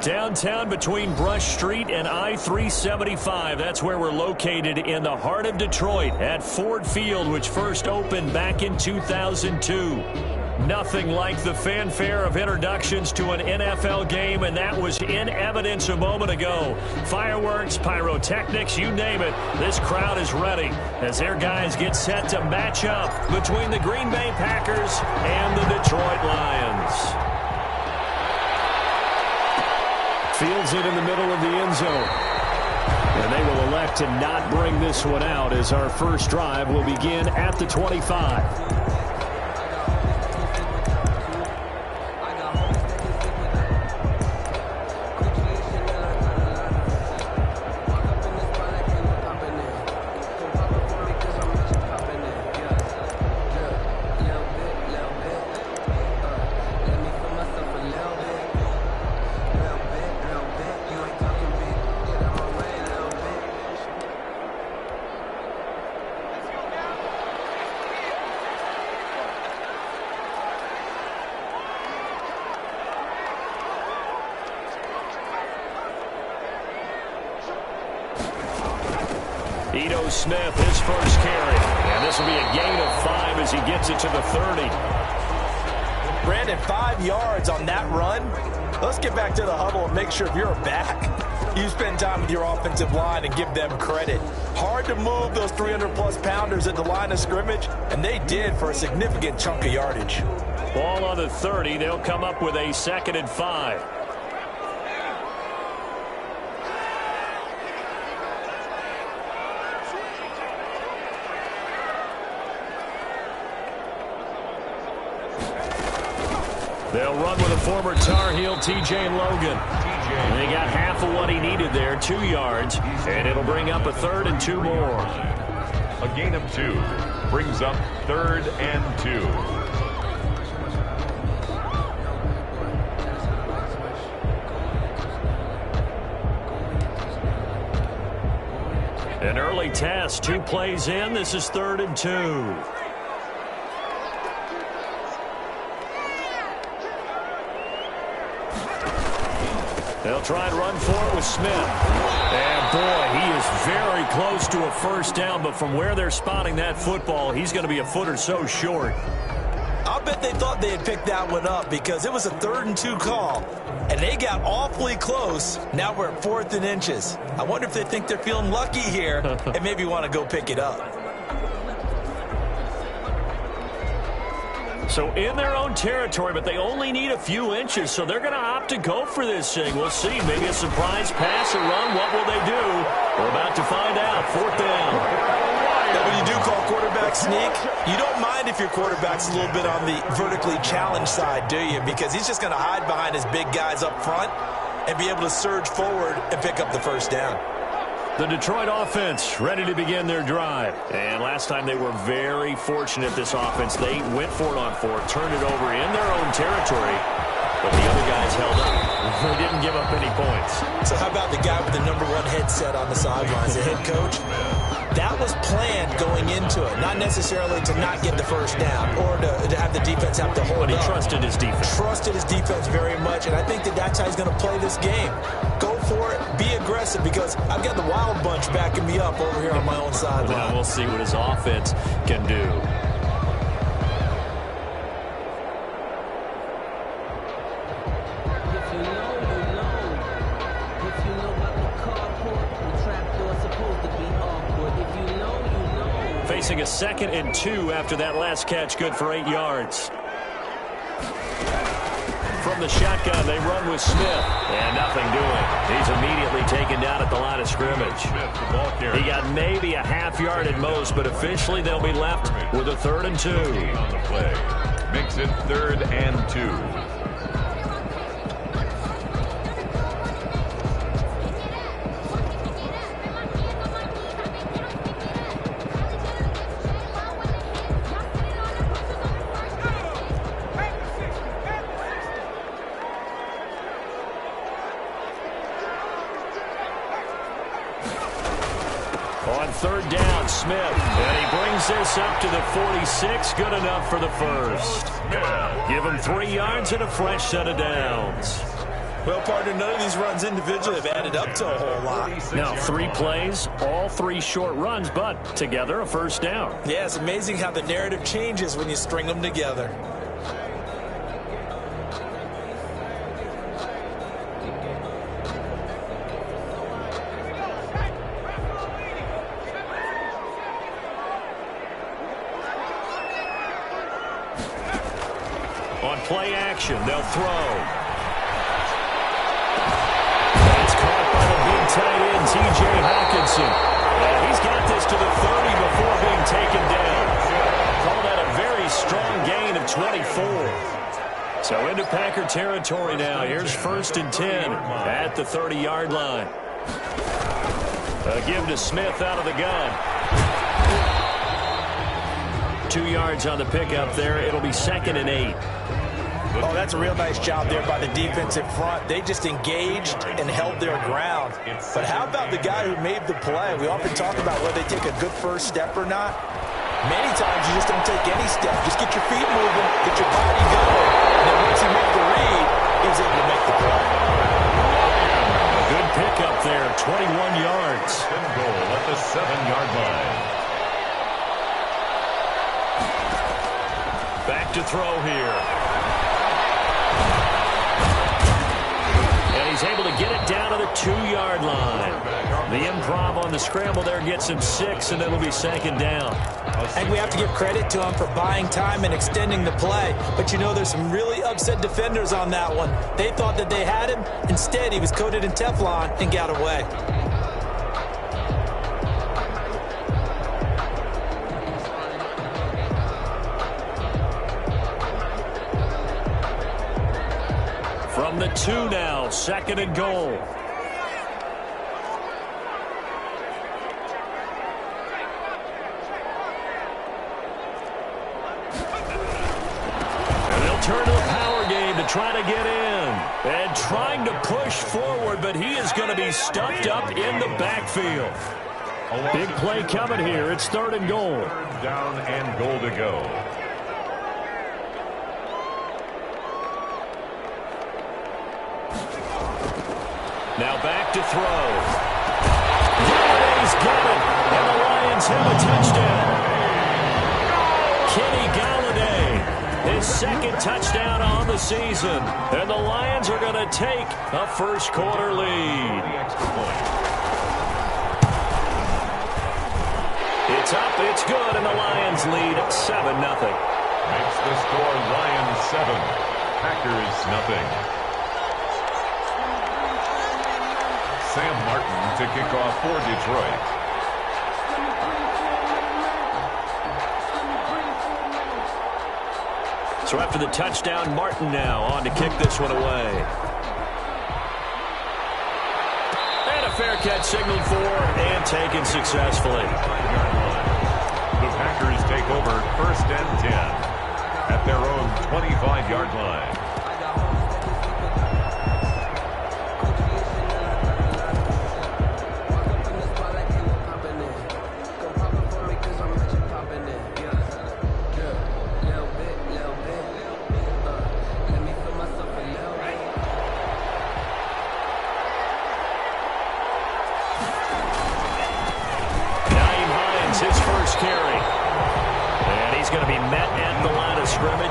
Downtown between Brush Street and I-375. That's where we're located in the heart of Detroit at Ford Field, which first opened back in 2002. Nothing like the fanfare of introductions to an NFL game, and that was in evidence a moment ago. Fireworks, pyrotechnics, you name it. This crowd is ready as their guys get set to match up between the Green Bay Packers and the Detroit Lions. Fields it in the middle of the end zone. And they will elect to not bring this one out as our first drive will begin at the 25. Smith, his first carry. And this will be a gain of 5 as he gets it to the 30. Brandon, 5 yards on that run. Let's get back to the huddle and make sure if you're a back, you spend time with your offensive line and give them credit. Hard to move those 300-plus pounders at the line of scrimmage, and they did for a significant chunk of yardage. Ball on the 30. They'll come up with a 2nd and 5. They'll run with a former Tar Heel, T.J. Logan. And they got half of what he needed there, 2 yards, and it'll bring up a 3rd and 2 more. A gain of 2 brings up 3rd and 2. An early test, 2 plays in. This is 3rd and 2. They'll try and run for it with Smith. And, boy, he is very close to a first down, but from where they're spotting that football, he's going to be a foot or so short. I'll bet they thought they had picked that one up because it was a 3rd and 2 call, and they got awfully close. Now we're at 4th and inches. I wonder if they think they're feeling lucky here and maybe want to go pick it up. So in their own territory, but they only need a few inches, so they're going to opt to go for this thing. We'll see. Maybe a surprise pass or run. What will they do? We're about to find out. 4th down. Now, when you do call quarterback sneak, you don't mind if your quarterback's a little bit on the vertically challenged side, do you? Because he's just going to hide behind his big guys up front and be able to surge forward and pick up the first down. The Detroit offense ready to begin their drive. And last time they were very fortunate, this offense. They went for it on 4th, turned it over in their own territory, but the other guys held up. They didn't give up any points. So how about the guy with the #1 headset on the sidelines, the head coach? That was planned going into it, not necessarily to not get the first down or to have the defense have to hold up. But he trusted his defense. Trusted his defense very much, and I think that's how he's going to play this game. Go for it, be aggressive, because I've got the wild bunch backing me up over here on my own sideline. Now we'll see what his offense can do. Facing a 2nd and 2 after that last catch, good for 8 yards. From the shotgun, they run with Smith, and nothing doing. He's immediately taken down at the line of scrimmage. He got maybe a half yard at most, but officially they'll be left with a 3rd and 2. On the play. Makes it 3rd and 2. On 3rd down, Smith, and he brings this up to the 46. Good enough for the first. Give him 3 yards and a fresh set of downs. Well, partner, none of these runs individually have added up to a whole lot. Now, 3 plays, all 3 short runs, but together a first down. Yeah, it's amazing how the narrative changes when you string them together. On play action, they'll throw. Tight end T.J. Hawkinson. He's got this to the 30 before being taken down. Call that a very strong gain of 24. So into Packer territory now. Here's 1st and 10 at the 30-yard line. A give to Smith out of the gun. 2 yards on the pickup there. It'll be 2nd and 8. Oh, that's a real nice job there by the defensive front. They just engaged and held their ground. But how about the guy who made the play? We often talk about whether they take a good first step or not. Many times you just don't take any step. Just get your feet moving, get your body going. And then once he made the read, he was able to make the play. A good pickup there, 21 yards. And goal at the 7-yard line. Back to throw here. He's able to get it down to the 2-yard line. The improv on the scramble there gets him 6, and it'll be 2nd down. And we have to give credit to him for buying time and extending the play. But, you know, there's some really upset defenders on that one. They thought that they had him. Instead, he was coated in Teflon and got away. From the 2 now, 2nd and goal. And they'll turn to the power game to try to get in. And trying to push forward, but he is going to be stuffed up in the backfield. Big play coming here. It's 3rd and goal. 3rd down and goal to go. Now back to throw. Galladay's got it, and the Lions have a touchdown. Kenny Galladay, his 2nd touchdown on the season. And the Lions are going to take a first-quarter lead. It's up, it's good, and the Lions lead 7-0. Makes the score Lions 7, Packers 0. Sam Martin to kick off for Detroit. So after the touchdown, Martin now on to kick this one away. And a fair catch signaled for and taken successfully. The Packers take over 1st and 10 at their own 25-yard line.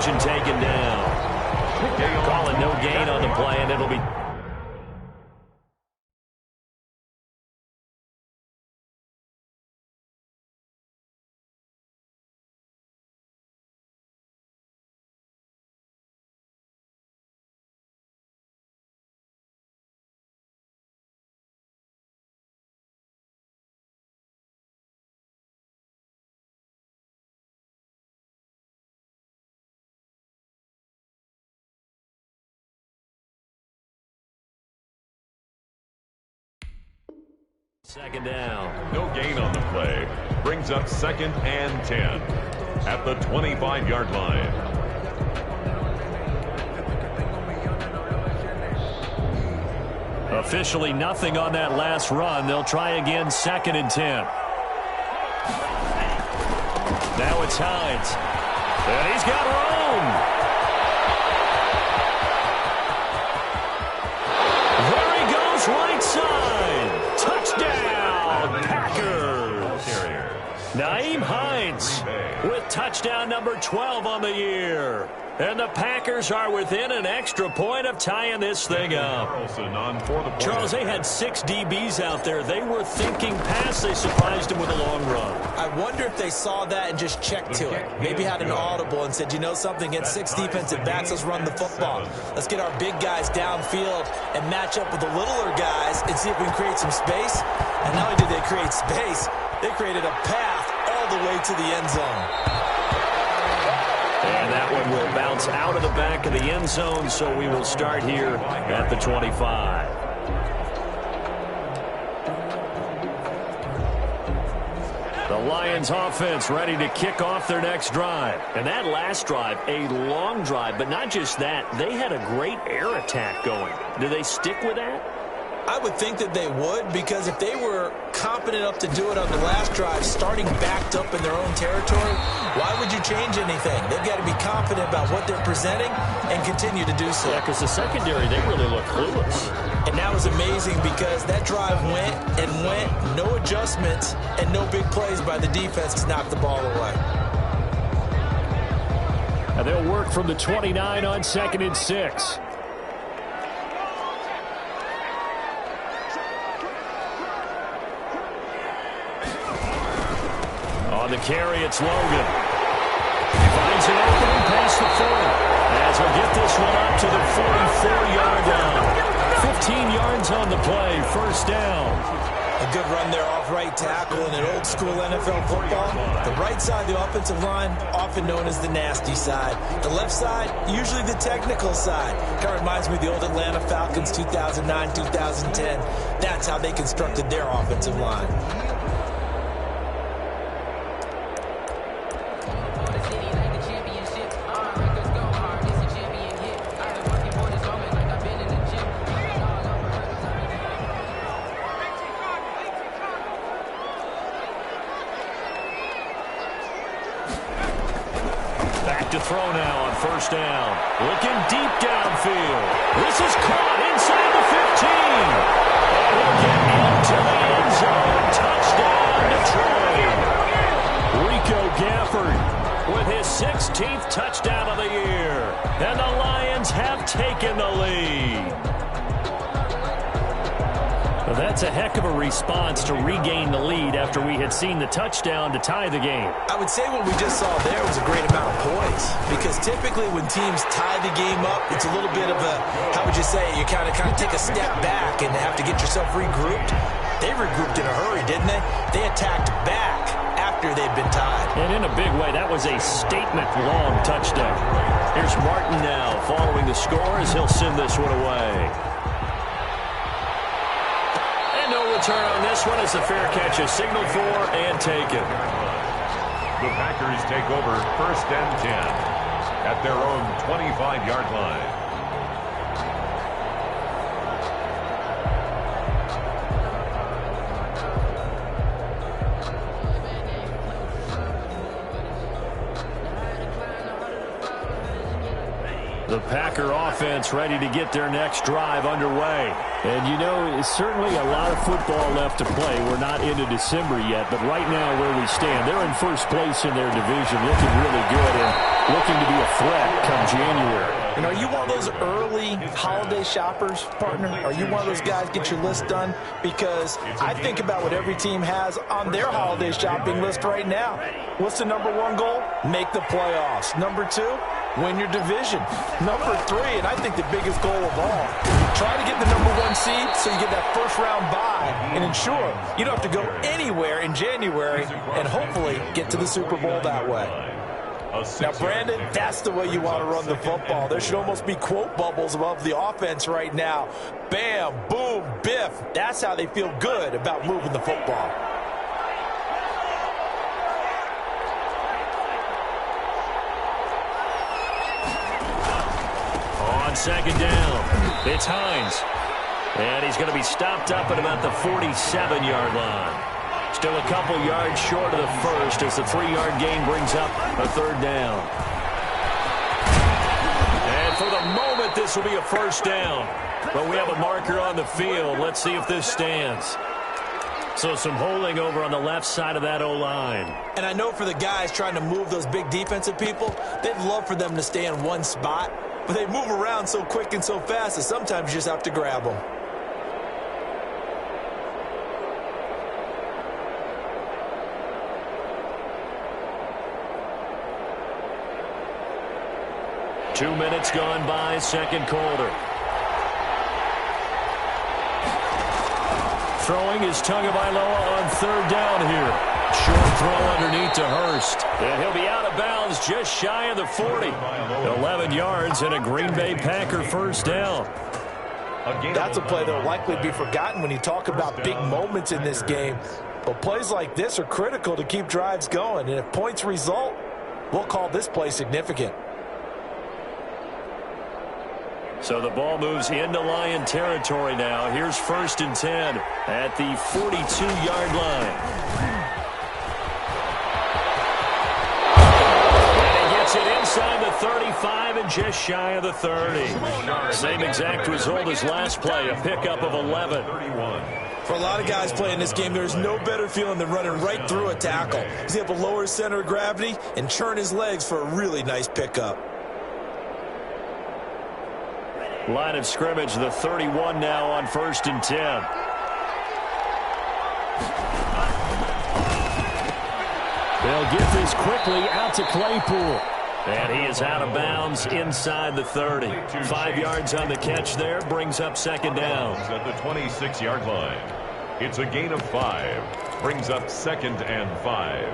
And taken down. Call it no gain on the play, and it'll be... Second down. No gain on the play. Brings up 2nd and 10 at the 25-yard line. Officially nothing on that last run. They'll try again 2nd and 10. Now it's Hines. And he's got room. right side. Touchdown, Packers. Nyheim Hines with touchdown number 12 on the year. And the Packers are within an extra point of tying this thing up. Charles, they had 6 DBs out there. They were thinking pass. They surprised him with a long run. I wonder if they saw that and just checked to it. Maybe had an audible and said, you know something, against 6 defensive backs, let's run the football. Let's get our big guys downfield and match up with the littler guys and see if we can create some space. And not only did they create space, they created a path all the way to the end zone. And that one will bounce out of the back of the end zone, so we will start here at the 25. The Lions offense ready to kick off their next drive. And that last drive, a long drive, but not just that. They had a great air attack going. Do they stick with that? I would think that they would, because if they were competent enough to do it on the last drive, starting backed up in their own territory, why would you change anything? They've got to be confident about what they're presenting and continue to do so. Yeah, because the secondary, they really look clueless. And that was amazing because that drive went and went, no adjustments, and no big plays by the defense to knock the ball away. And they'll work from the 29 on 2nd and 6. On the carry, it's Logan. Finds an opening past the 40. As we'll get this one up to the 44-yard line. 15 yards on the play, first down. A good run there off right tackle in an old-school NFL football. The right side of the offensive line, often known as the nasty side. The left side, usually the technical side. Kind of reminds me of the old Atlanta Falcons 2009, 2010. That's how they constructed their offensive line. To throw now on first down. Looking deep downfield. This is caught inside the 15. And he'll get into the end zone. Touchdown, Detroit. Rico Gafford with his 16th touchdown of the year. And the Lions have taken the lead. Well, that's a heck of a response to regain the lead after we had seen the touchdown to tie the game. I would say what we just saw there was a great amount of poise, because typically when teams tie the game up, it's a little bit of a, how would you say, you kind of take a step back and have to get yourself regrouped. They regrouped in a hurry, didn't they? They attacked back after they'd been tied. And in a big way, that was a statement-long touchdown. Here's Martin now following the score as he'll send this one away. Return on this one is a fair catch, a signal for and taken. The Packers take over 1st and 10 at their own 25-yard line. The Packer offense ready to get their next drive underway. And, you know, it's certainly a lot of football left to play. We're not into December yet, but right now where we stand, they're in first place in their division, looking really good and looking to be a threat come January. And are you one of those early holiday shoppers, partner? Are you one of those guys get your list done? Because I think about what every team has on their holiday shopping list right now. What's the number 1 goal? Make the playoffs. Number 2, win your division. Number 3, and I think the biggest goal of all, try to get the number 1 seed so you get that first-round bye and ensure you don't have to go anywhere in January and hopefully get to the Super Bowl that way. Now, Brandon, that's the way you want to run the football. There should almost be quote bubbles above the offense right now. Bam, boom, biff. That's how they feel good about moving the football. On 2nd down, it's Hines. And he's going to be stopped up at about the 47-yard line. Still a couple yards short of the first as the 3-yard gain brings up a 3rd down. And for the the moment this will be a first down. But we have a marker on the field. Let's see if this stands. So some holding over on the left side of that O-line. And I know for the guys trying to move those big defensive people, they'd love for them to stay in one spot. But they move around so quick and so fast that sometimes you just have to grab them. Two minutes gone by, second quarter. Throwing is Tagovailoa on third down here. Short throw underneath to Hurst. And he'll be out of bounds just shy of the 40. 11 yards and a Green Bay Packer first down. That's a play that will likely be forgotten when you talk about big moments in this game. But plays like this are critical to keep drives going. And if points result, we'll call this play significant. So the ball moves into Lion territory now. Here's 1st and 10 at the 42-yard line. And he gets it inside the 35 and just shy of the 30. Same exact result as last play, a pickup of 11. For a lot of guys playing this game, there's no better feeling than running right through a tackle. He's able to lower his center of gravity and churn his legs for a really nice pickup. Line of scrimmage, the 31 now on 1st and 10. They'll get this quickly out to Claypool. And he is out of bounds inside the 30. 5 yards on the catch there, brings up second down. At the 26-yard line. It's a gain of 5. Brings up 2nd and 5.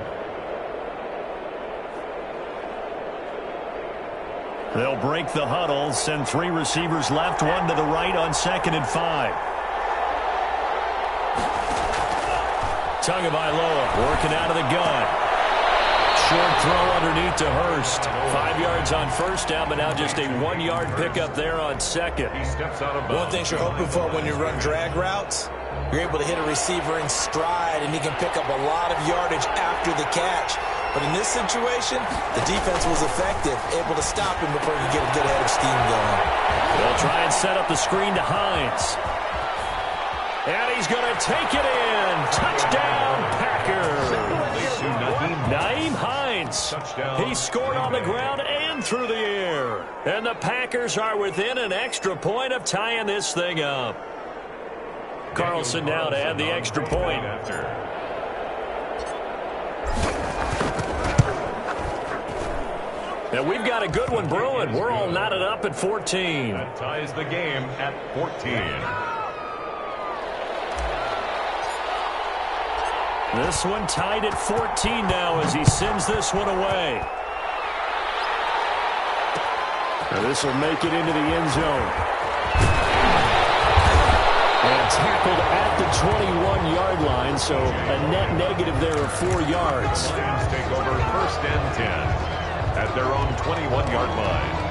They'll break the huddle, send 3 receivers left, 1 to the right on 2nd and 5. Tagovailoa working out of the gun. Short throw underneath to Hurst. 5 yards on first down, but now just a 1-yard pickup there on second. He steps out of bounds. One thing you're hoping for when you run drag routes, you're able to hit a receiver in stride, and he can pick up a lot of yardage after the catch. But in this situation, the defense was effective, able to stop him before he could get a good head of steam going. They'll try and set up the screen to Hines. And he's going to take it in. Touchdown, Packers. Nyheim Hines. He scored on the ground and through the air. And the Packers are within an extra point of tying this thing up. Carlson now to add the extra point. And we've got a good one brewing. We're all knotted up at 14. That ties the game at 14. This one tied at 14 now as he sends this one away. Now this will make it into the end zone. And tackled at the 21-yard line, so a net negative there of 4 yards. Lions take over 1st and 10 at their own 21-yard line.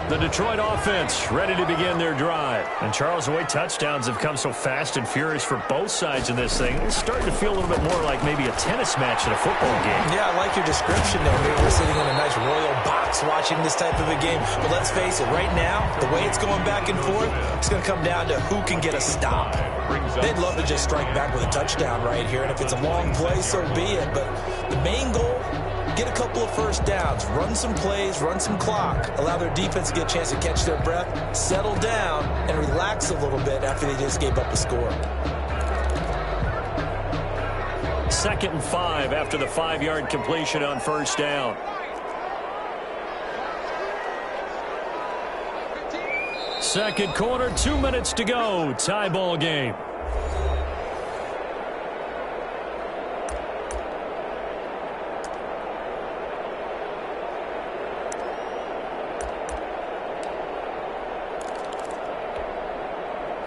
The Detroit offense ready to begin their drive. And Charles, the way touchdowns have come so fast and furious for both sides in this thing, it's starting to feel a little bit more like maybe a tennis match in a football game. Yeah, I like your description there. Maybe we're sitting in a nice royal box watching this type of a game. But let's face it, right now, the way it's going back and forth, it's going to come down to who can get a stop. They'd love to just strike back with a touchdown right here. And if it's a long play, so be it. But the main goal, get a couple of first downs, run some plays, run some clock, allow their defense to get a chance to catch their breath, settle down, and relax a little bit after they just gave up a score. 2nd and 5 after the 5-yard completion on first down. Second quarter, 2 minutes to go. Tie ball game.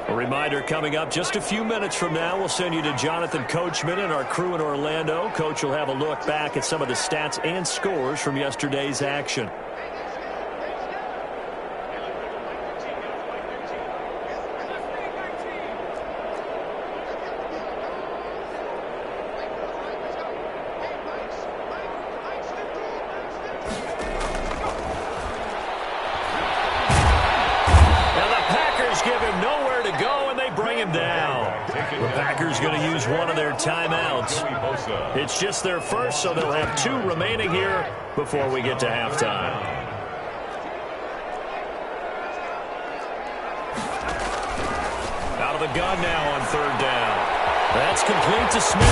A reminder coming up just a few minutes from now, we'll send you to Jonathan Coachman and our crew in Orlando. Coach will have a look back at some of the stats and scores from yesterday's action. The Packers going to use one of their timeouts. It's just their first, so they'll have 2 remaining here before we get to halftime. Out of the gun now on 3rd down. That's complete to Smith.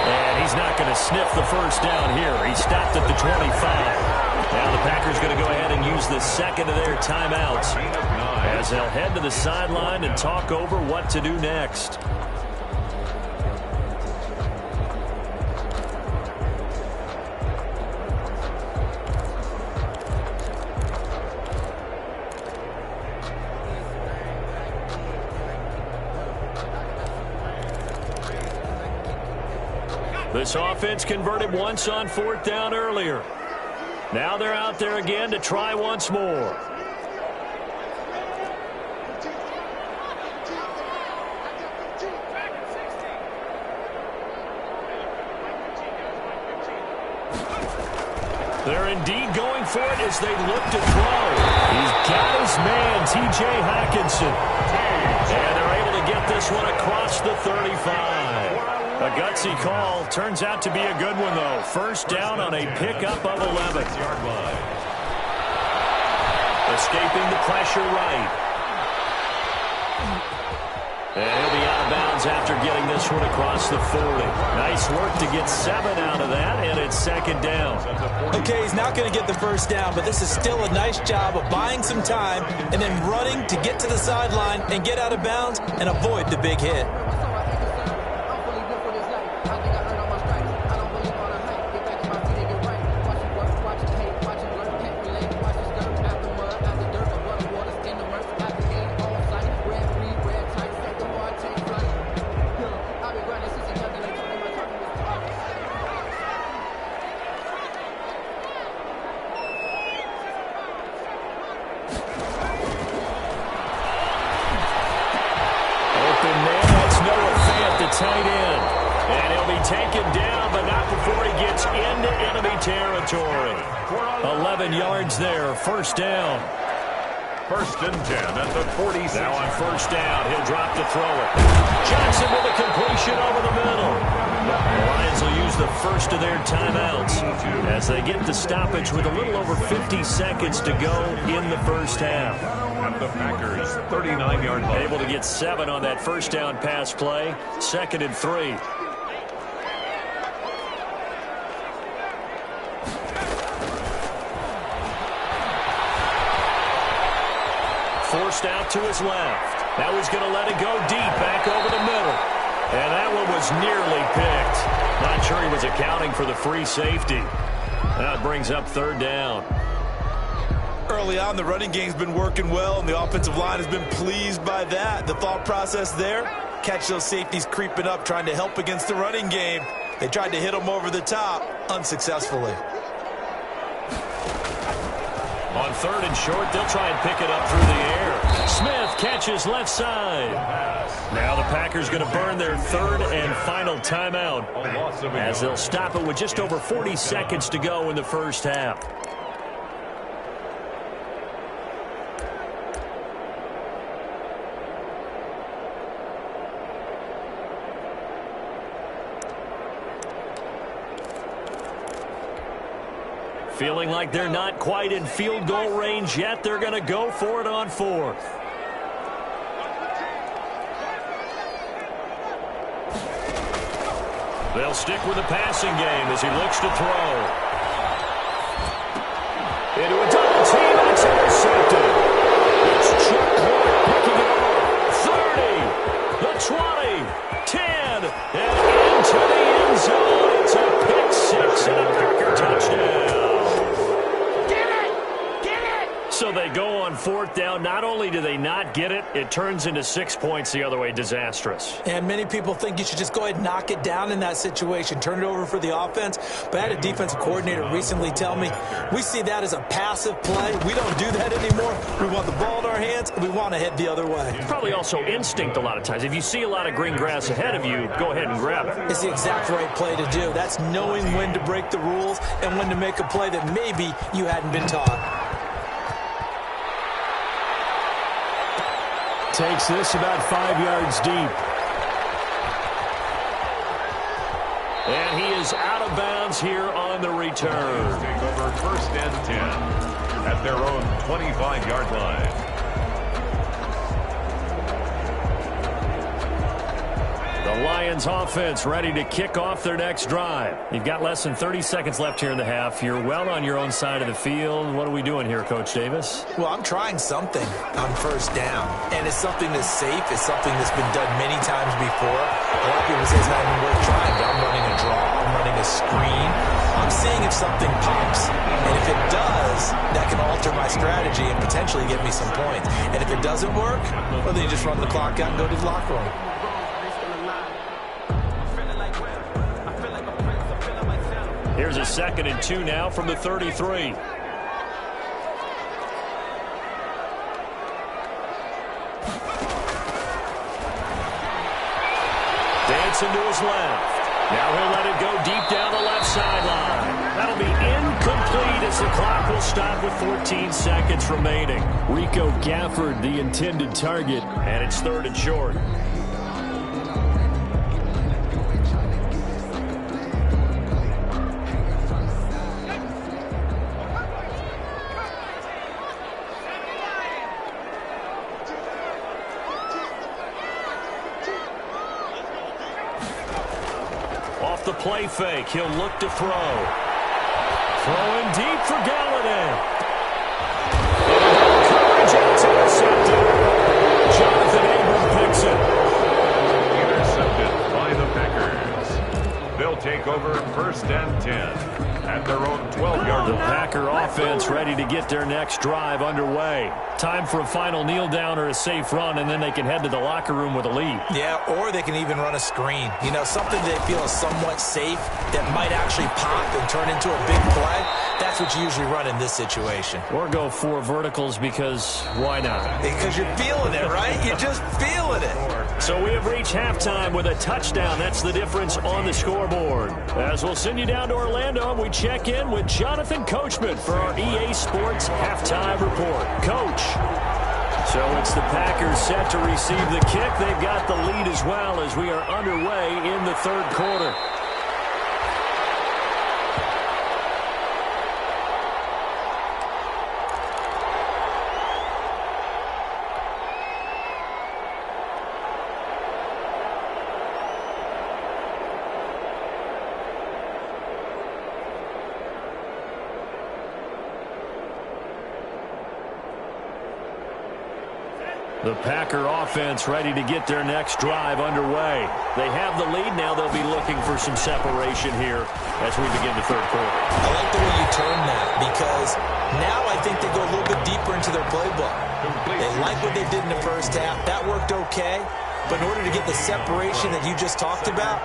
And he's not going to sniff the first down here. He stopped at the 25. Now the Packers going to go ahead and use the second of their timeouts as they'll head to the sideline and talk over what to do next. This offense converted once on 4th down earlier. Now they're out there again to try once more. They're indeed going for it as they look to throw. He's got his man, T.J. Hockenson. And they're able to get this one across the 35. A gutsy call. Turns out to be a good one, though. First down on a pickup of 11. Escaping the pressure right. And he'll be out of bounds after getting this one across the 40. Nice work to get 7 out of that, and it's 2nd down. Okay, he's not going to get the first down, but this is still a nice job of buying some time and then running to get to the sideline and get out of bounds and avoid the big hit. Tight end. And he'll be taken down, but not before he gets into enemy territory. 11 yards there, first down. 1st and 10 at the 47. Now on first down, he'll drop to throw it. Johnson with a completion over the middle. The Lions will use the first of their timeouts as they get the stoppage with a little over 50 seconds to go in the first half. And the Packers 39-yard line. Able to get 7 on that first down pass play. 2nd and 3. Forced out to his left. Now he's going to let it go deep back over the middle. And that one was nearly picked. Not sure he was accounting for the free safety. Now it brings up 3rd down. Early on, the running game's been working well, and the offensive line has been pleased by that. The thought process there, catch those safeties creeping up, trying to help against the running game. They tried to hit them over the top, unsuccessfully. On 3rd and short, they'll try and pick it up through the air. Smith catches left side. Now the Packers going to burn their 3rd and final timeout as they'll stop it with just over 40 seconds to go in the first half. Feeling like they're not quite in field goal range yet. They're going to go for it on 4th. They'll stick with the passing game as he looks to throw. Into a double team, and it's intercepted. It's Chuck Clark picking it off. 30, the 20, 10, and into the end zone. It's a pick 6 and a Packer touchdown. So they go on 4th down. Not only do they not get it, it turns into 6 points the other way. Disastrous. And many people think you should just go ahead and knock it down in that situation. Turn it over for the offense. But I had a defensive coordinator recently tell me, we see that as a passive play. We don't do that anymore. We want the ball in our hands, and we want to head the other way. Probably also instinct a lot of times. If you see a lot of green grass ahead of you, go ahead and grab it. It's the exact right play to do. That's knowing when to break the rules and when to make a play that maybe you hadn't been taught. Takes this about 5 yards deep. And he is out of bounds here on the return. Take over 1st and 10 at their own 25-yard line. The Lions offense ready to kick off their next drive. You've got less than 30 seconds left here in the half. You're well on your own side of the field. What are we doing here, Coach Davis? Well, I'm trying something on 1st down, and it's something that's safe. It's something that's been done many times before. A lot of people say it's not even worth trying, but I'm running a draw. I'm running a screen. I'm seeing if something pops, and if it does, that can alter my strategy and potentially get me some points. And if it doesn't work, well, then you just run the clock out and go to the locker room. Here's a 2nd and 2 now from the 33. Dancing to his left. Now he'll let it go deep down the left sideline. That'll be incomplete as the clock will stop with 14 seconds remaining. Rico Gafford, the intended target, and it's 3rd and short. The play fake. He'll look to throw. Throwing deep for Galladay. Coverage, it's intercepted. Jonathan Abram picks it. Intercepted by the Packers. They'll take over 1st and 10 at their own 12-yard line. The Packer offense ready to get their next drive underway. Time for a final kneel down or a safe run, and then they can head to the locker room with a lead. Yeah, or they can even run a screen. You know, something they feel is somewhat safe that might actually pop and turn into a big play. That's what you usually run in this situation. Or go 4 verticals because why not? Because you're feeling it, right? You're just feeling it. So we have reached halftime with a touchdown. That's the difference on the scoreboard. As we'll send you down to Orlando, we check in with Jonathan Coachman for our EA Sports Halftime Report. Coach. So it's the Packers set to receive the kick. They've got the lead as well as we are underway in the 3rd quarter. The Packer offense ready to get their next drive underway. They have the lead now. They'll be looking for some separation here as we begin the 3rd quarter. I like the way you turn that because now I think they go a little bit deeper into their playbook. They like what they did in the 1st half. That worked okay. But in order to get the separation that you just talked about,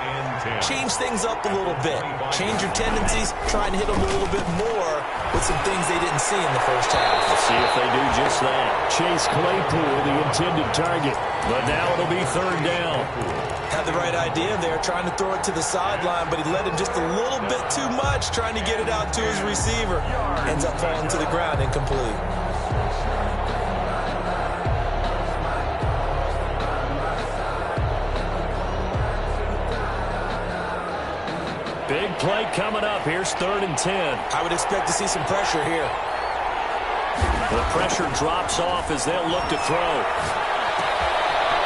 change things up a little bit. Change your tendencies, try and hit them a little bit more with some things they didn't see in the 1st half. Let's see if they do just that. Chase Claypool, the intended target. But now it'll be 3rd down. Had the right idea there, trying to throw it to the sideline, but he led him just a little bit too much, trying to get it out to his receiver. Ends up falling to the ground, incomplete. Big play coming up. Here's 3rd and 10. I would expect to see some pressure here. The pressure drops off as they'll look to throw.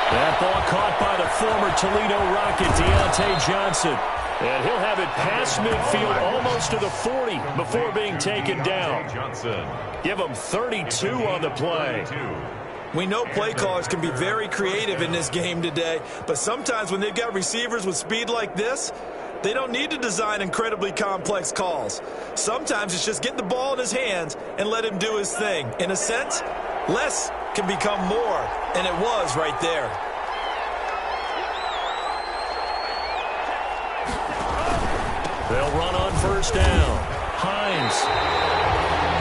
That ball caught by the former Toledo Rocket, Deontay Johnson. And he'll have it past midfield almost to the 40 before being taken down. Give him 32 on the play. We know play callers can be very creative in this game today, but sometimes when they've got receivers with speed like this, they don't need to design incredibly complex calls. Sometimes it's just get the ball in his hands and let him do his thing. In a sense, less can become more, and it was right there. They'll run on 1st down. Hines.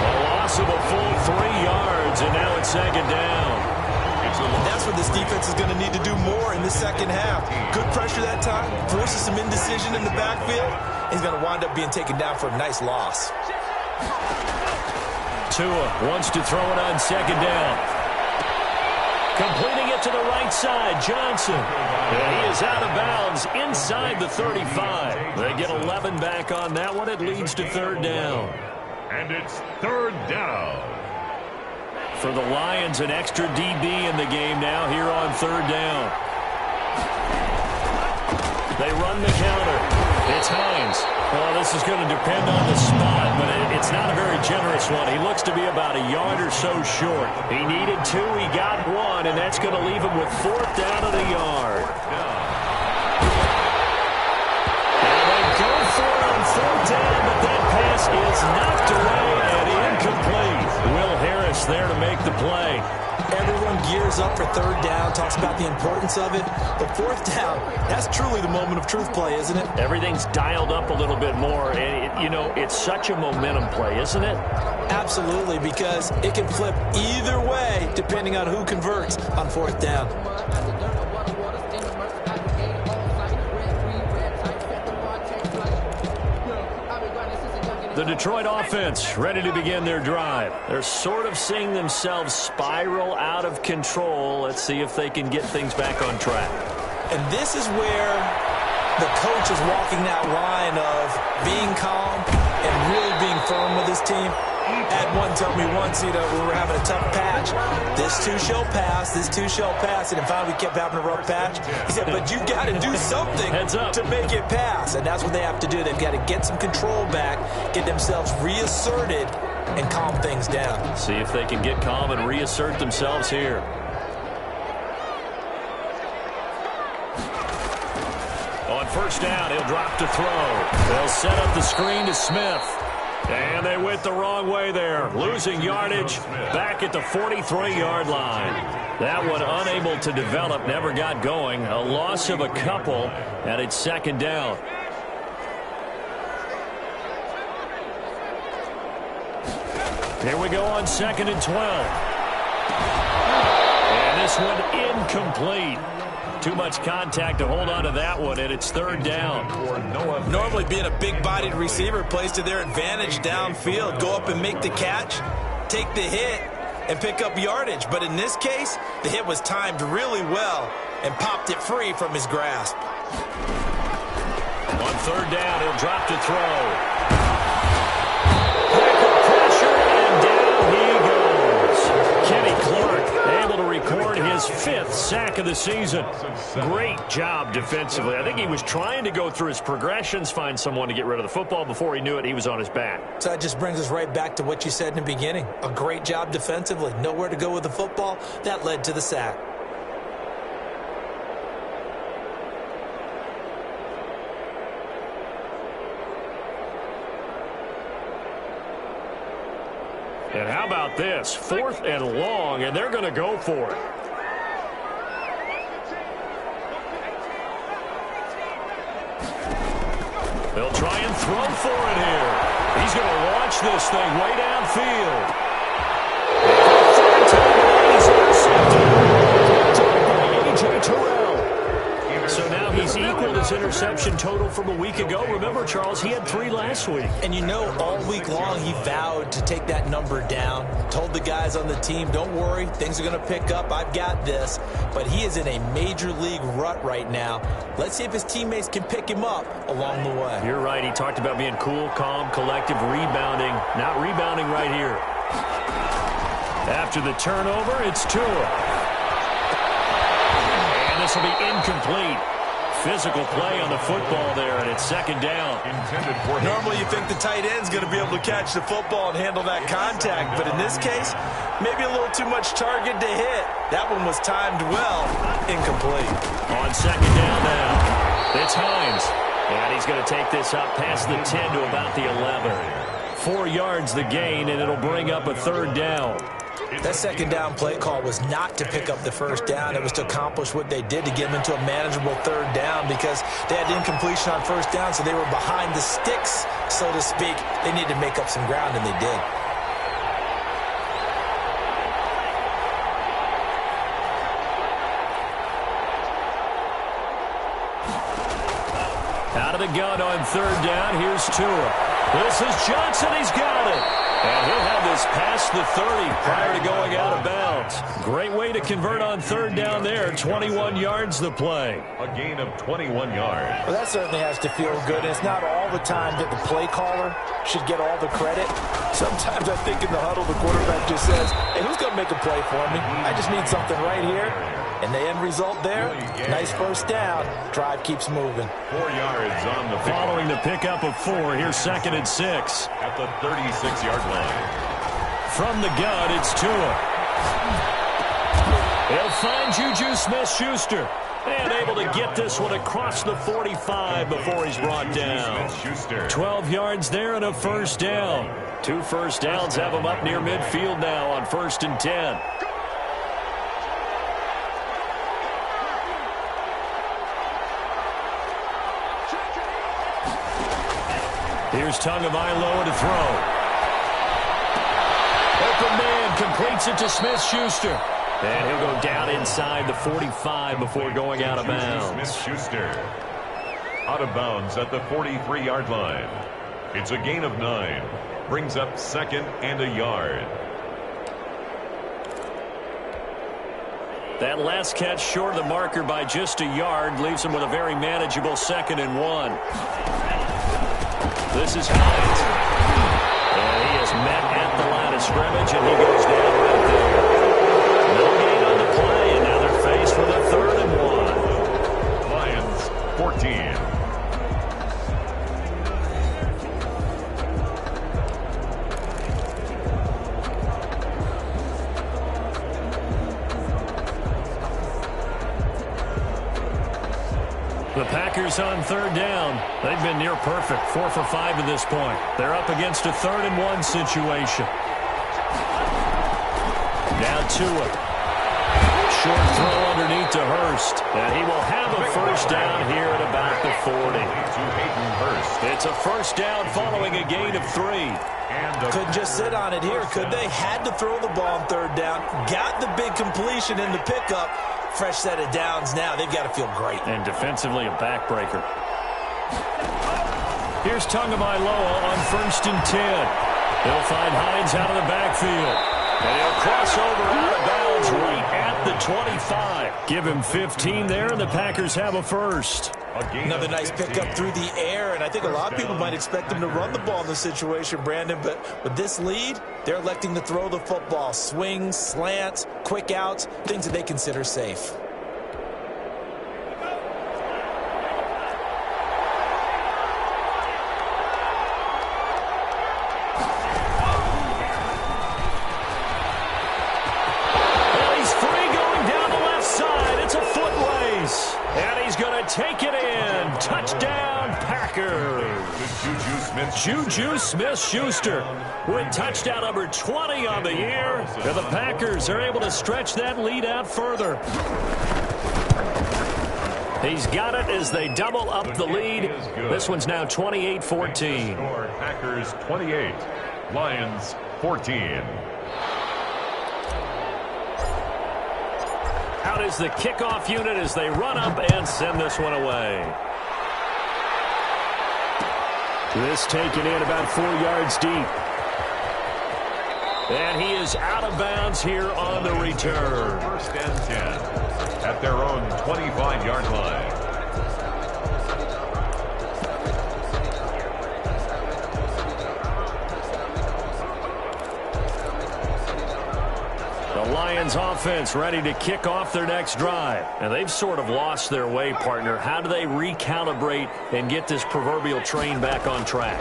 A loss of a full 3 yards, and now it's 2nd down. That's what this defense is going to need to do more in the 2nd half. Good pressure that time, forces some indecision in the backfield. He's going to wind up being taken down for a nice loss. Tua wants to throw it on 2nd down. Completing it to the right side, Johnson. And he is out of bounds inside the 35. They get 11 back on that one. It leads to third down. And it's third down. For the Lions, an extra DB in the game now here on third down. They run the counter. It's Hines. Well, this is going to depend on the spot, but it's not a very generous one. He looks to be about a yard or so short. He needed 2. He got 1, and that's going to leave him with fourth down and a yard. And they go for it on fourth down, but that pass is knocked away and incomplete. Will Harris there to make the play. Everyone gears up for third down, talks about the importance of it. But fourth down, that's truly the moment of truth play, isn't it? Everything's dialed up a little bit more. And, it's such a momentum play, isn't it? Absolutely, because it can flip either way depending on who converts on fourth down. The Detroit offense ready to begin their drive. They're sort of seeing themselves spiral out of control. Let's see if they can get things back on track. And this is where the coach is walking that line of being calm and really being firm with his team. Ed one told me once, we were having a tough patch. This too shall pass, this too shall pass. And finally we kept having a rough patch. He said, but you got to do something to make it pass. And that's what they have to do. They've got to get some control back, get themselves reasserted, and calm things down. See if they can get calm and reassert themselves here. On first down, he'll drop to throw. They'll set up the screen to Smith. And they went the wrong way there. Losing yardage back at the 43-yard line. That one unable to develop, never got going. A loss of a couple, and it's second down. Here we go on 2nd and 12. And this one incomplete. Too much contact to hold on to that one, and it's third down. Normally being a big-bodied receiver plays to their advantage downfield. Go up and make the catch, take the hit, and pick up yardage. But in this case, the hit was timed really well and popped it free from his grasp. On third down, he'll drop to throw. Pressure, and down he goes. Kenny Clark able to record his 5th sack of the season. Great job defensively. I think he was trying to go through his progressions, find someone to get rid of the football. Before he knew it, he was on his back. So that just brings us right back to what you said in the beginning. A great job defensively. Nowhere to go with the football. That led to the sack. And how about this? 4th and long, and they're going to go for it. They'll try and throw for it here. He's going to launch this thing way downfield. A.J. Terrell. So now he's equaled his interception total from a week ago. Remember, Charles, he had 3 last week. And all week long he vowed to take that number down. Told the guys on the team, don't worry, things are going to pick up. I've got this. But he is in a major league rut right now. Let's see if his teammates can pick him up along the way. You're right. He talked about being cool, calm, collective, rebounding. Not rebounding right here. After the turnover, it's Tua. And this will be incomplete. Physical play on the football there, and it's second down. Normally you think the tight end's going to be able to catch the football and handle that contact, but in this case, maybe a little too much target to hit. That one was timed well, incomplete. On second down now, it's Hines. And he's going to take this up past the 10 to about the 11. 4 yards the gain, and it'll bring up a third down. That second down play call was not to pick up the first down. It was to accomplish what they did to get them into a manageable third down because they had incompletion on first down, so they were behind the sticks, so to speak. They needed to make up some ground, and they did. Out of the gun on third down, here's Tua. This is Johnson, he's got it. And he'll have this past the 30 prior to going out of bounds. Great way to convert on third down there. 21 yards the play. A gain of 21 yards. Well, that certainly has to feel good. And it's not all the time that the play caller should get all the credit. Sometimes I think in the huddle, the quarterback just says, hey, who's going to make a play for me? I just need something right here. And the end result there, nice first down. Drive keeps moving. 4 yards on the pick. Following the pickup of 4, here's 2nd and 6. At the 36-yard line. From the gun, it's Tua. He'll find Juju Smith-Schuster. And able to get this one across the 45 before he's brought down. 12 yards there and a first down. 2 first downs have him up near midfield now on 1st and 10. Here's Tagovailoa to throw. Open man completes it to Smith-Schuster. And he'll go down inside the 45 before going out of bounds. Smith-Schuster out of bounds at the 43-yard line. It's a gain of 9. Brings up 2nd and a yard. That last catch short of the marker by just a yard leaves him with a very manageable 2nd and 1. This is Hines. And he is met at the line of scrimmage, and he goes down right there. No gain on the play, and now they're faced with a 3rd and 1. Lions 14. The Packers on 3rd down. They've been near perfect, 4 for 5 to this point. They're up against a 3rd and 1 situation. Now Tua. Short throw underneath to Hurst. And he will have a first down here at about the 40. It's a first down following a gain of 3. Couldn't just sit on it here, could they? Had to throw the ball on 3rd down. Got the big completion in the pickup. Fresh set of downs now. They've got to feel great. And defensively, a backbreaker. Here's Tagovailoa on 1st and 10. He'll find Hines out of the backfield. And he'll cross over out of bounds right at the 25. Give him 15 there, and the Packers have a first. Another nice pickup through the air, and I think a lot of people might expect them to run the ball in this situation, Brandon, but with this lead, they're electing to throw the football. Swings, slants, quick outs, things that they consider safe. Take it in. Touchdown, Packers. Juju Smith-Schuster with touchdown number 20 on the year. And the Packers are able to stretch that lead out further. He's got it as they double up the lead. This one's now 28-14. Packers 28, Lions 14. Out is the kickoff unit as they run up and send this one away. This taken in about 4 yards deep. And he is out of bounds here on the return. 1st and 10 at their own 25-yard line. The Lions offense ready to kick off their next drive. And they've sort of lost their way, partner. How do they recalibrate and get this proverbial train back on track?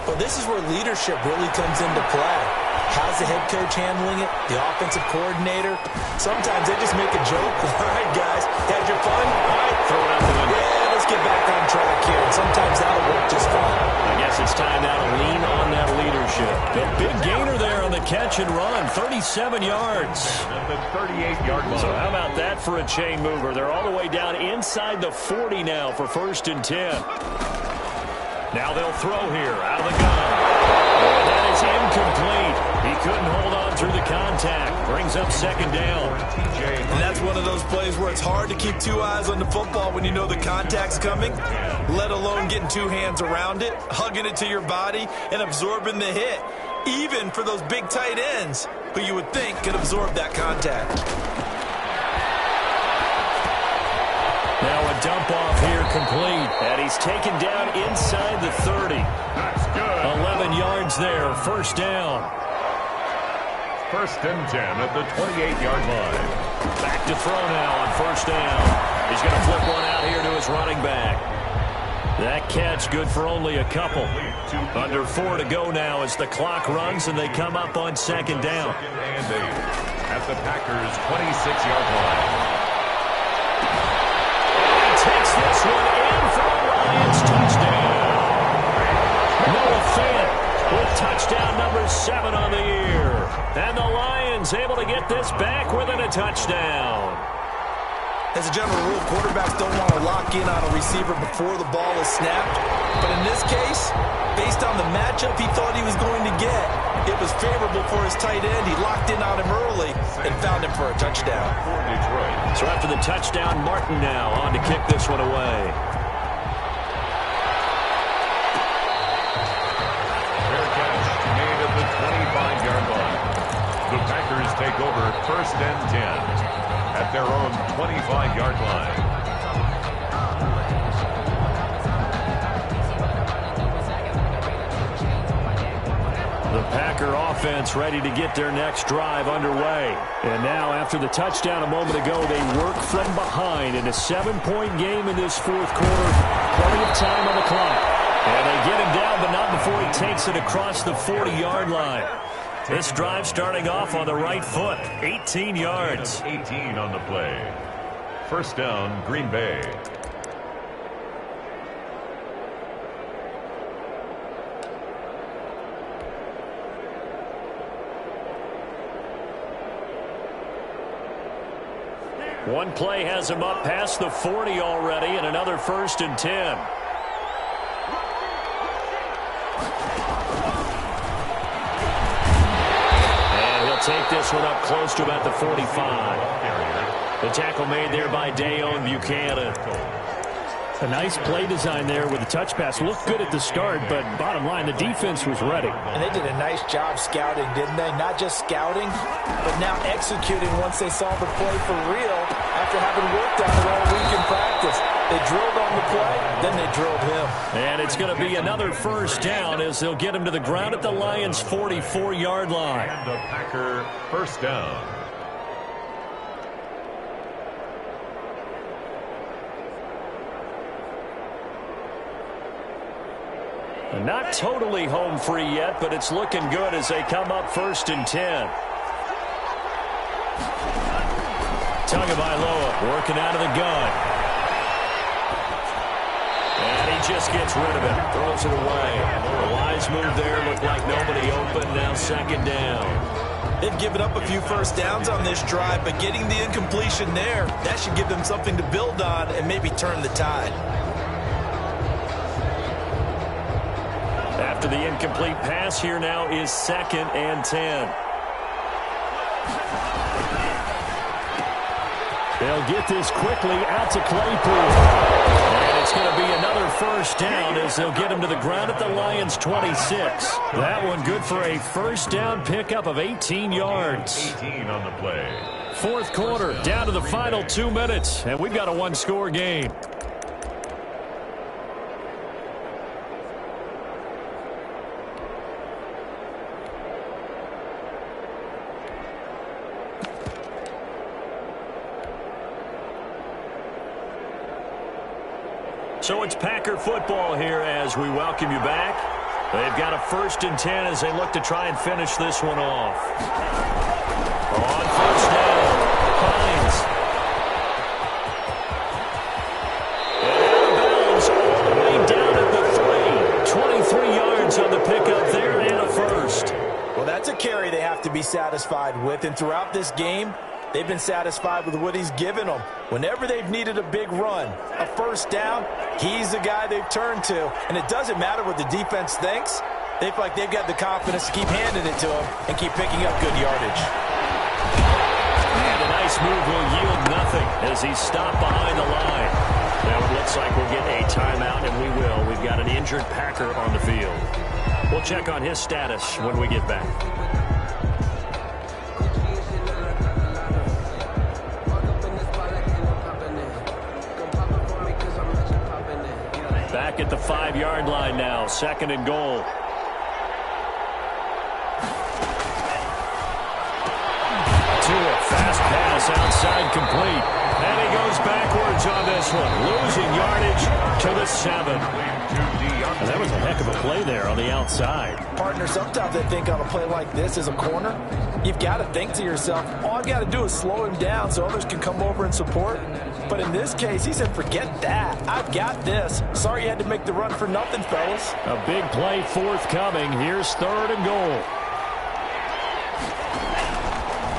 Well, this is where leadership really comes into play. How's the head coach handling it? The offensive coordinator? Sometimes they just make a joke. All right, guys, had your fun? All right, throw it out the window. Yeah, let's get back on track here. And sometimes that'll work just fine. I guess it's time now to lean on that leadership. A big gainer there on the catch and run, 37 yards. At the 38-yard line. So how about that for a chain mover? They're all the way down inside the 40 now for 1st and 10. Now they'll throw here out of the gun. And that is incomplete. He couldn't hold on through the contact. Brings up 2nd down. And that's one of those plays where it's hard to keep 2 eyes on the football when you know the contact's coming, let alone getting 2 hands around it, hugging it to your body, and absorbing the hit. even for those big tight ends who you would think could absorb that contact. Now a dump off here complete, and he's taken down inside the 30. That's good. 11 yards there, first down. First and 10 at the 28-yard line. Back to throw now on first down. He's going to flip one out here to his running back. That catch good for only a couple. Under 4 to go now as the clock runs and they come up on second down. Second and 8 at the Packers' 26-yard line. Takes this one in for the Lions touchdown. Noah Fant with touchdown number 7 on the year. And the Lions able to get this back within a touchdown. As a general rule, quarterbacks don't want to lock in on a receiver before the ball is snapped. But in this case, based on the matchup he thought he was going to get, it was favorable for his tight end. He locked in on him early and found him for a touchdown. For Detroit. So after the touchdown, Martin now on to kick this one away. Fair catch made at the 25-yard line. The Packers take over first and 10 at their own 25-yard line. The Packer offense ready to get their next drive underway. And now after the touchdown a moment ago, they work from behind in a 7-point game in this fourth quarter. Plenty of time on the clock. And they get him down, but not before he takes it across the 40-yard line. This drive starting off on the right foot. 18 yards. 18 on the play. First down, Green Bay. One play has him up past the 40 already, and another first and 10. Take this one up close to about the 45. The tackle made there by Dayon Buchanan. A nice play design there with the touch pass. Looked good at the start, but bottom line, the defense was ready. And they did a nice job scouting, didn't they? Not just scouting, but now executing once they saw the play for real after having worked on it all week in practice. They drilled on the play, then they drilled him. And it's going to be another first down as they'll get him to the ground at the Lions' 44-yard line. And the Packer first down. Not totally home free yet, but it's looking good as they come up first and 10. Tagovailoa working out of the gun. And he just gets rid of it. Throws it away. The wise move there. Looked like nobody open. Now second down. They've given up a few first downs on this drive, but getting the incompletion there, that should give them something to build on and maybe turn the tide. After the incomplete pass, here now is second and 10. They'll get this quickly out to Claypool. And it's going to be another first down as they'll get him to the ground at the Lions' 26. That one good for a first down pickup of 18 yards. 18 on the play. Fourth quarter, down to the final 2 minutes, and we've got a one-score game. So it's Packer football here as we welcome you back. They've got a first and 10 as they look to try and finish this one off. On first down, Hines. And out of bounds all the way down at the 3. 23 yards on the pickup there and a first. Well, that's a carry they have to be satisfied with, and throughout this game, they've been satisfied with what he's given them. Whenever they've needed a big run, a first down, he's the guy they've turned to. And it doesn't matter what the defense thinks. They feel like they've got the confidence to keep handing it to him and keep picking up good yardage. And a nice move will yield nothing as he's stopped behind the line. Now it looks like we'll get a timeout, and we will. We've got an injured Packer on the field. We'll check on his status when we get back. Back at the 5-yard line now, 2nd and goal. Fast pass outside complete. And he goes backwards on this one. Losing yardage to the 7. And that was a heck of a play there on the outside. Partner, sometimes I think on a play like this as a corner, you've got to think to yourself, all I've got to do is slow him down so others can come over and support. But in this case, he said, forget that. I've got this. Sorry you had to make the run for nothing, fellas. A big play forthcoming. Here's 3rd and goal.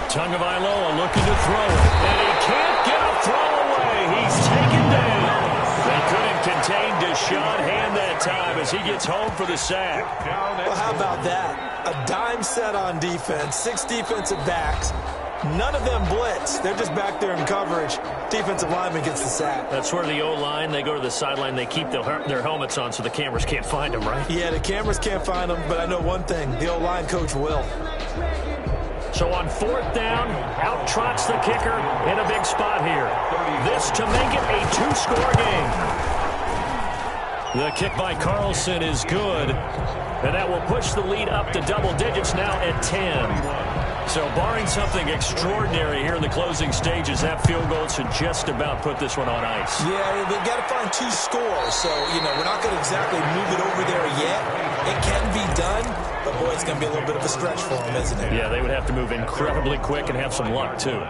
Tagovailoa looking to throw it, and he can't get a throw away. He's taken down. They couldn't contain Deshaun Hand that time as he gets home for the sack. Well, how about that? A dime set on defense, 6 defensive backs. None of them blitz. They're just back there in coverage. Defensive lineman gets the sack. That's where the O-line, they go to the sideline, they keep their helmets on so the cameras can't find them, right? Yeah, the cameras can't find them, but I know one thing. The O-line coach will. So on 4th down, out trots the kicker in a big spot here. This to make it a 2-score game. The kick by Carlson is good, and that will push the lead up to double digits now at 10. So barring something extraordinary here in the closing stages, that field goal should just about put this one on ice. Yeah, they've got to find 2 scores. So, we're not going to exactly move it over there yet. It can be done, but, boy, it's going to be a little bit of a stretch for them, isn't it? Yeah, they would have to move incredibly quick and have some luck, too.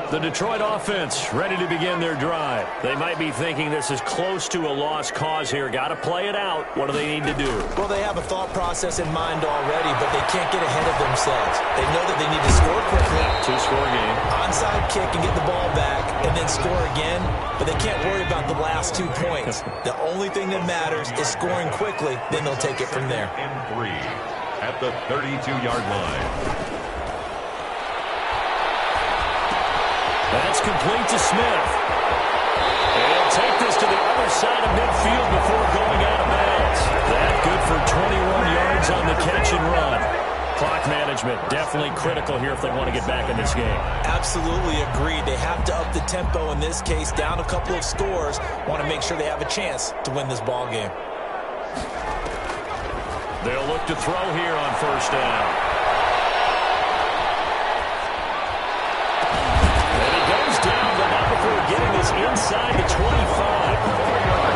The Detroit offense ready to begin their drive. They might be thinking this is close to a lost cause here. Got to play it out. What do they need to do? Well, they have a thought process in mind already, but they can't get ahead of themselves. They know that they need to score quickly. 2-score game. Onside kick and get the ball back and then score again, but they can't worry about the last 2 points. The only thing that matters is scoring quickly, then they'll take it from there. And 3 at the 32-yard line. That's complete to Smith. And he'll take this to the other side of midfield before going out of bounds. That good for 21 yards on the catch and run. Clock management definitely critical here if they want to get back in this game. Absolutely agreed. They have to up the tempo in this case, down a couple of scores. Want to make sure they have a chance to win this ball game. They'll look to throw here on 1st down. Getting this inside the 25.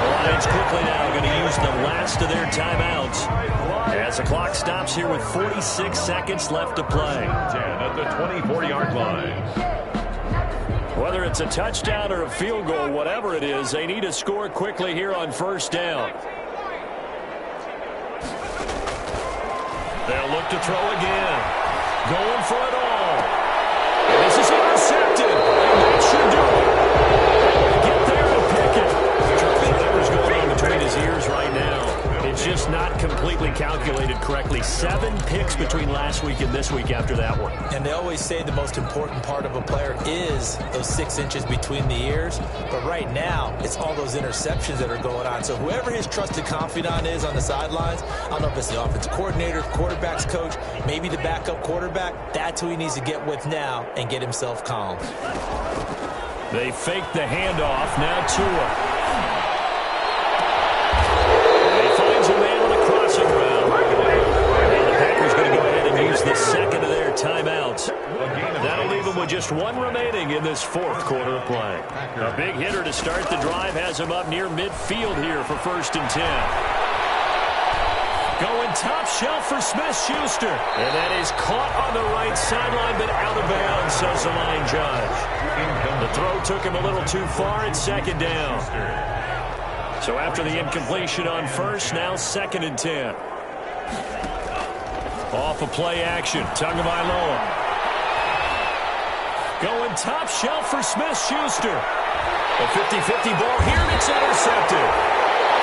The Lions quickly now going to use the last of their timeouts as the clock stops here with 46 seconds left to play. 10 at the 24-yard line. Whether it's a touchdown or a field goal, whatever it is, they need to score quickly here on 1st down. They'll look to throw again. Going for it all. And this is intercepted. And that should do it. Get there and pick it. Whatever's going on between his ears right now, it's just not completely calculated correctly. 7 picks between last week and this week after that one. And they always say the most important part of a player is those 6 inches between the ears. But right now, it's all those interceptions that are going on. So whoever his trusted confidant is on the sidelines, I don't know if it's the offense coordinator, quarterback's coach, maybe the backup quarterback, that's who he needs to get with now and get himself calm. They fake the handoff. Now Tua. And he finds a man on a crossing route. And the Packers going to go ahead and use the second of their timeouts. That'll leave them with just 1 remaining in this 4th quarter of play. A big hitter to start the drive has him up near midfield here for 1st and 10. Going top shelf for Smith-Schuster. And that is caught on the right sideline, but out of bounds, says the line judge. The throw took him a little too far at 2nd down. So after the incompletion on 1st, now 2nd and 10. Off of play action, Tagovailoa. Going top shelf for Smith-Schuster. A 50-50 ball here, and it's intercepted.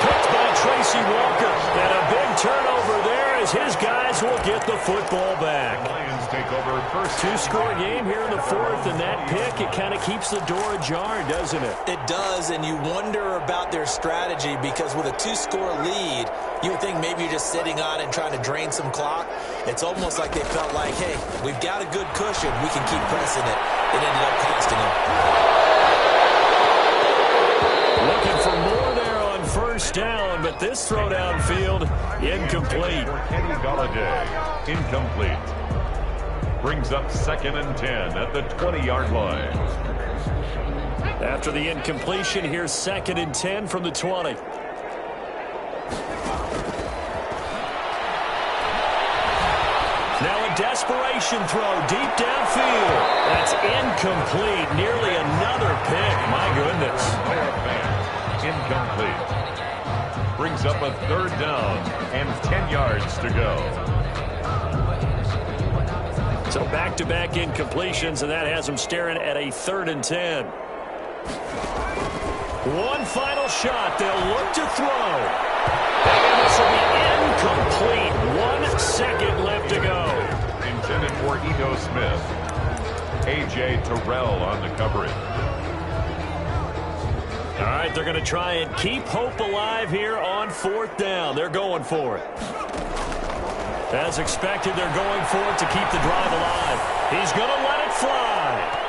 Picked by Tracy Walker. And a big turnover there as his guys will get the football back. Lions take over first. Two-score game here in the fourth, and that pick, it kind of keeps the door ajar, doesn't it? It does, and you wonder about their strategy because with a two-score lead, you would think maybe you're just sitting on it and trying to drain some clock. It's almost like they felt like, hey, we've got a good cushion. We can keep pressing it. It ended up costing them. Looking for more there on first down, but this throw downfield, incomplete. Kenny Galladay, incomplete. Brings up 2nd and 10 at the 20-yard line. After the incompletion, here's 2nd and 10 from the 20. Now a desperation throw deep downfield. That's incomplete. Nearly another pick. My goodness. Incomplete. Brings up a 3rd down and 10 yards to go. So back-to-back incompletions, and that has them staring at a 3rd and 10. One final shot. They'll look to throw. And this will be incomplete. 1 second left to go. Intended for Ito Smith. A.J. Terrell on the coverage. All right, they're going to try and keep hope alive here on 4th down. They're going for it. As expected, they're going for it to keep the drive alive. He's going to let it fly.